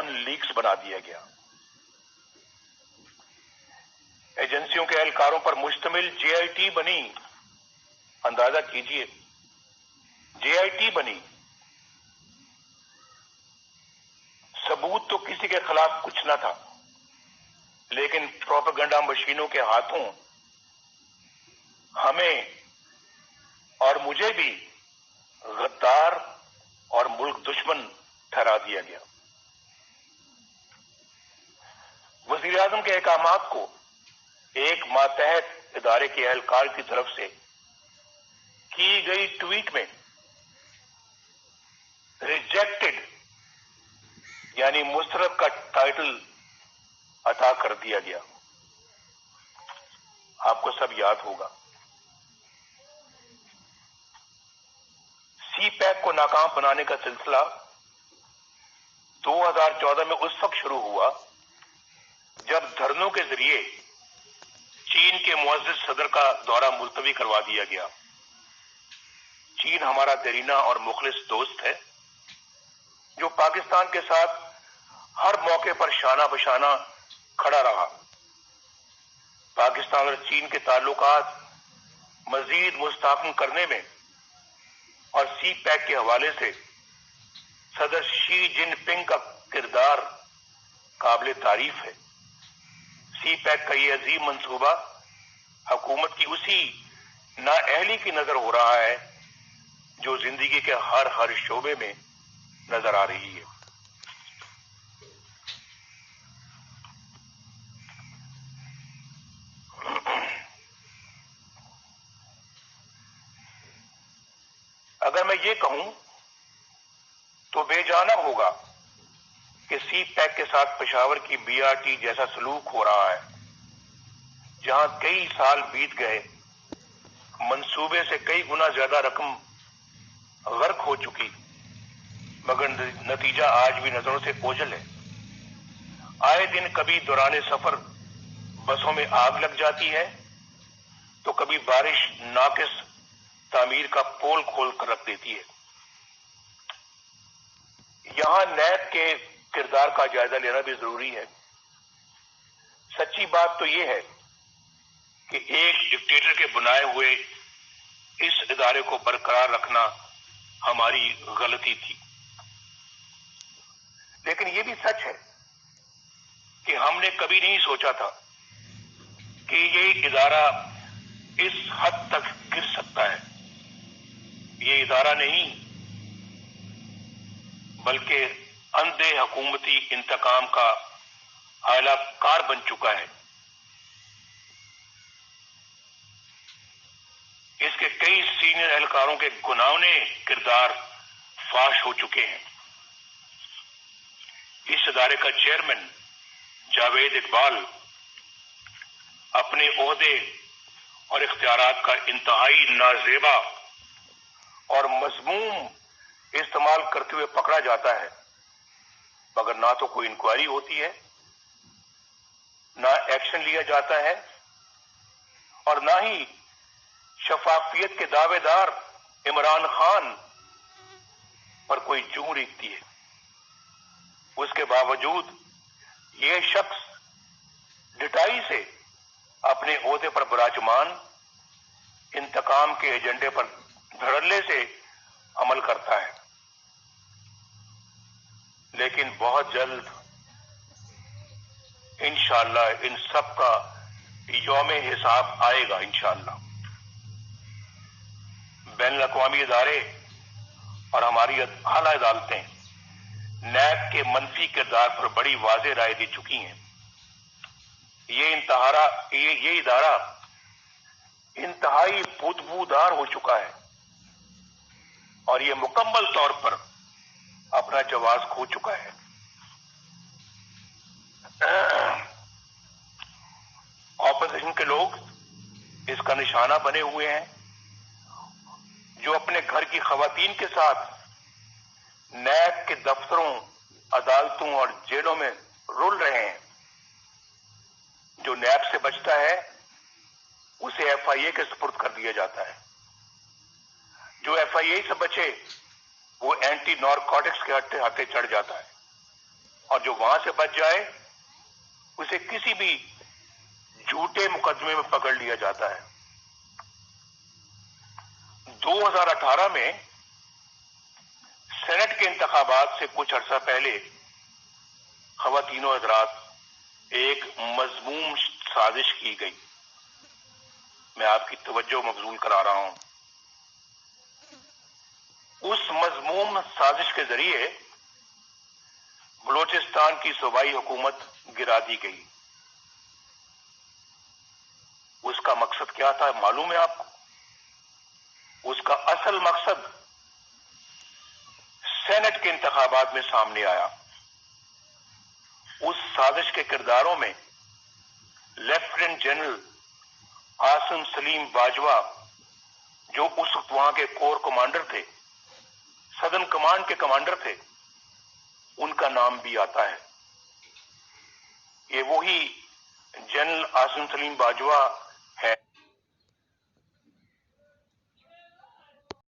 Non leaks बना दिया गया। एजेंसियों के एहलकारों पर मुश्तमिल जेआईटी बनी। अंदाजा कीजिए, जेआईटी बनी। सबूत तो किसी के खिलाफ कुछ ना था, लेकिन प्रोपेगेंडा मशीनों के हाथों हमें और मुझे भी गद्दार और मुल्क दुश्मन ठहरा दिया गया। वज़ीर आज़म के अहकामात को एक मातहत इदारे के एहलकार की तरफ से की गई ट्वीट में रिजेक्टेड यानी मुस्तरद का टाइटल अता कर दिया गया। आपको सब याद होगा। सी पैक को नाकाम बनाने का सिलसिला 2014 में उस वक्त शुरू हुआ जब धरनों के जरिए चीन के मुअज़्ज़िज़ सदर का दौरा मुलतवी करवा दिया गया। चीन हमारा देरीना और मुखलिस दोस्त है, जो पाकिस्तान के साथ हर मौके पर शाना बशाना खड़ा रहा। पाकिस्तान और चीन के ताल्लुकात मजीद मुस्तहकम करने में और सी पैक के हवाले से सदर शी जिनपिंग का किरदार काबिल तारीफ है। सी पैक का ये अजीम मंसूबा हुकूमत की उसी नाअहली की नजर हो रहा है जो जिंदगी के हर शोबे में नजर आ रही है। अगर मैं ये कहूं तो बेजाना होगा कि सी पैक के साथ पेशावर की बीआरटी जैसा सलूक हो रहा है, जहां कई साल बीत गए, मंसूबे से कई गुना ज्यादा रकम गर्क हो चुकी, मगर नतीजा आज भी नजरों से ओझल है। आए दिन कभी दौरान सफर बसों में आग लग जाती है, तो कभी बारिश नाकिस तामीर का पोल खोल कर रख देती है। यहां नैब के किरदार का जायजा लेना भी जरूरी है। सच्ची बात तो यह है कि एक डिक्टेटर के बनाए हुए इस इदारे को बरकरार रखना हमारी गलती थी, लेकिन यह भी सच है कि हमने कभी नहीं सोचा था कि ये इदारा इस हद तक गिर सकता है। ये इदारा नहीं बल्कि अंधे हुकूमती इंतकाम का आलाकार बन चुका है। इसके कई सीनियर एहलकारों के गुनाहने किरदार फाश हो चुके हैं। इस इदारे का चेयरमैन जावेद इकबाल अपने ओहदे और इख्तियारात का इंतहाई नाजेबा और मजमूम इस्तेमाल करते हुए पकड़ा जाता है, मगर ना तो कोई इंक्वायरी होती है, ना एक्शन लिया जाता है, और ना ही शफाफियत के दावेदार इमरान खान पर कोई जूं रेखती है। उसके बावजूद ये शख्स डिटाई से अपने ओहदे पर विराजमान इंतकाम के एजेंडे पर धड़ल्ले से अमल करता है। लेकिन बहुत जल्द इंशाअल्लाह इन सब का यौमे हिसाब आएगा। इंशाअल्लाह बैनुल अक़वामी इदारे और हमारी आला अदालतें नैब के मनफी किरदार पर बड़ी वाज़ेह राय दे चुकी हैं। ये इदारा इंतहाई बदबूदार हो चुका है और ये मुकम्मल तौर पर अपना जवाब खो चुका है। ऑपोजिशन के लोग इसका निशाना बने हुए हैं, जो अपने घर की खवातीन के साथ नैब के दफ्तरों, अदालतों और जेलों में रुल रहे हैं। जो नैब से बचता है उसे एफआईए के सुपुर्द कर दिया जाता है। जो एफआईए से बचे वो एंटी नारकोटिक्स के हत्थे चढ़ जाता है اور جو وہاں سے بچ جائے اسے کسی بھی جھوٹے مقدمے میں پکڑ لیا جاتا ہے۔ 2018 میں سینٹ کے انتخابات سے کچھ عرصہ پہلے خواتین و حضرات ایک مذموم سازش کی گئی، میں آپ کی توجہ مبذول کرا رہا ہوں۔ اس مذموم سازش کے ذریعے بلوچستان کی صوبائی حکومت گرا دی گئی۔ اس کا مقصد کیا تھا معلوم ہے آپ کو؟ اس کا اصل مقصد سینٹ کے انتخابات میں سامنے آیا۔ اس سازش کے کرداروں میں لیفٹیننٹ جنرل عاصم سلیم باجوہ، جو اس وقت وہاں کے کور کمانڈر تھے، سدرن کمانڈ کے کمانڈر تھے، ان کا نام بھی آتا ہے۔ یہ وہی جنرل عاصم سلیم باجوہ